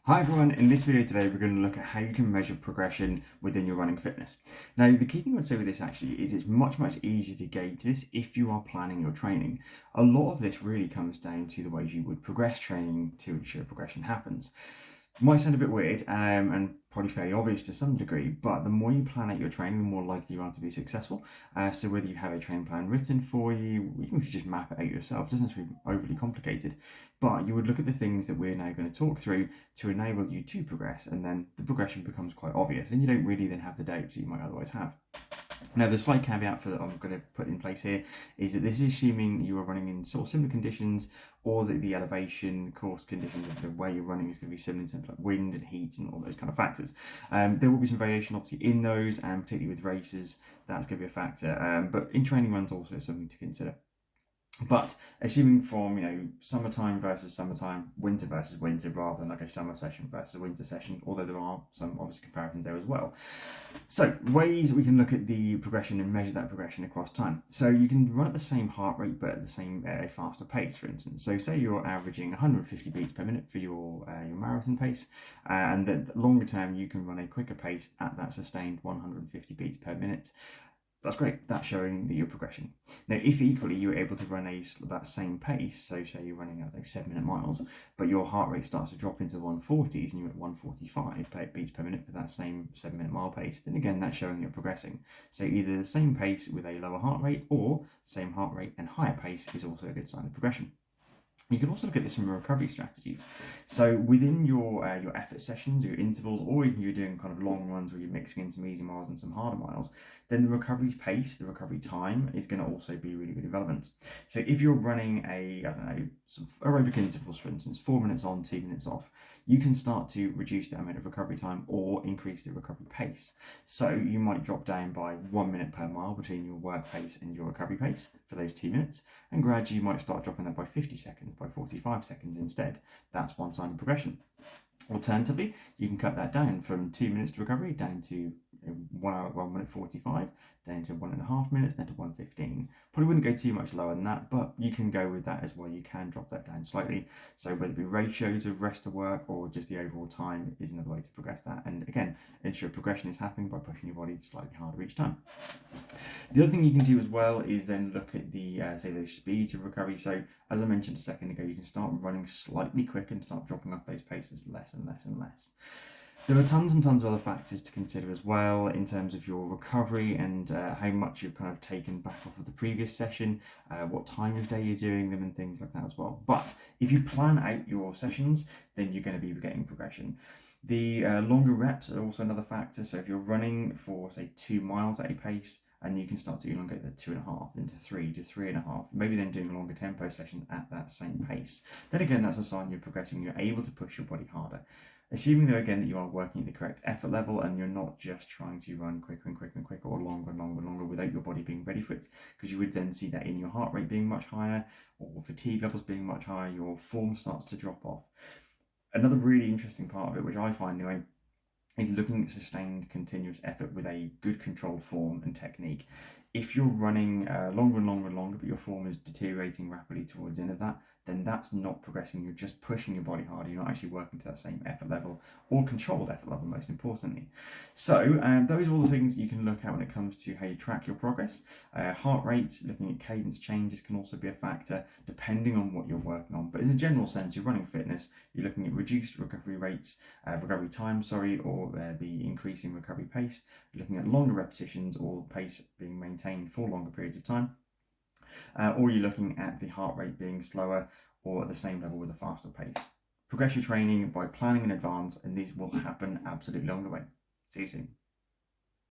Hi everyone, in this video today we're going to look at how you can measure progression within your running fitness. Now the key thing I would say with this actually is it's much easier to gauge this if you are planning your training. A lot of this really comes down to the ways you would progress training to ensure progression happens. Might sound a bit weird and probably fairly obvious to some degree, but the more you plan out your training, the more likely you are to be successful. So whether you have a training plan written for you, even if you just map it out yourself, it doesn't have to be overly complicated, but you would look at the things that we're now going to talk through to enable you to progress, and then the progression becomes quite obvious, and you don't really then have the doubts that you might otherwise have. Now, the slight caveat that I'm going to put in place here is that this is assuming you are running in sort of similar conditions, or that the elevation, the course conditions of the way you're running is going to be similar in terms of like wind and heat and all those kind of factors. There will be some variation obviously in those, and particularly with races, that's going to be a factor. But in training runs also is something to consider. But assuming from summertime versus summertime, winter versus winter, rather than like a summer session versus a winter session, although there are some obvious comparisons there as well. So ways we can look at the progression and measure that progression across time. So you can run at the same heart rate but at the same faster pace, for instance. So say you're averaging 150 beats per minute for your marathon pace, and then longer term you can run a quicker pace at that sustained 150 beats per minute. That's great. That's showing that you're progressing. Now, if equally you were able to run that same pace, so say you're running at 7-minute miles, but your heart rate starts to drop into the 140s and you're at 145 beats per minute for that same 7-minute mile pace, then again, that's showing you're progressing. So either the same pace with a lower heart rate or same heart rate and higher pace is also a good sign of progression. You can also look at this from recovery strategies. So within your effort sessions, your intervals, or even you're doing kind of long runs where you're mixing in some easy miles and some harder miles, then the recovery pace, the recovery time is going to also be really relevant. So if you're running some aerobic intervals, for instance, 4 minutes on, 2 minutes off, you can start to reduce the amount of recovery time or increase the recovery pace. So you might drop down by 1 minute per mile between your work pace and your recovery pace for those 2 minutes, and gradually you might start dropping that by 50 seconds, by 45 seconds instead. That's one sign of progression. Alternatively, you can cut that down from 2 minutes to recovery down to 1 hour, 1 minute 45, down to 1.5 minutes, down to 1:15. Probably wouldn't go too much lower than that, but you can go with that as well. You can drop that down slightly. So whether it be ratios of rest to work or just the overall time is another way to progress that. And again, ensure progression is happening by pushing your body slightly harder each time. The other thing you can do as well is then look at the say those speeds of recovery. So as I mentioned a second ago, you can start running slightly quicker and start dropping off those paces less and less and less. There are tons and tons of other factors to consider as well in terms of your recovery and how much you've kind of taken back off of the previous session, what time of day you're doing them and things like that as well. But if you plan out your sessions, then you're going to be getting progression. The longer reps are also another factor. So if you're running for say 2 miles at a pace, and you can start to elongate that 2.5 into 3 to 3.5, maybe then doing a longer tempo session at that same pace. Then again, that's a sign you're progressing, you're able to push your body harder. Assuming though again that you are working at the correct effort level and you're not just trying to run quicker and quicker and quicker or longer and longer and longer without your body being ready for it, because you would then see that in your heart rate being much higher or fatigue levels being much higher, your form starts to drop off. Another really interesting part of it, which I find anyway, is looking at sustained continuous effort with a good controlled form and technique. If you're running longer and longer and longer, but your form is deteriorating rapidly towards the end of that, then that's not progressing. You're just pushing your body harder. You're not actually working to that same effort level or controlled effort level, most importantly. So those are all the things you can look at when it comes to how you track your progress. Heart rate, looking at cadence changes can also be a factor depending on what you're working on. But in a general sense, you're running fitness, you're looking at reduced recovery rates, recovery time, or the increasing recovery pace. You're looking at longer repetitions or pace being maintained for longer periods of time. Or you're looking at the heart rate being slower or at the same level with a faster pace. Progress your training by planning in advance, and these will happen absolutely along the way. See you soon.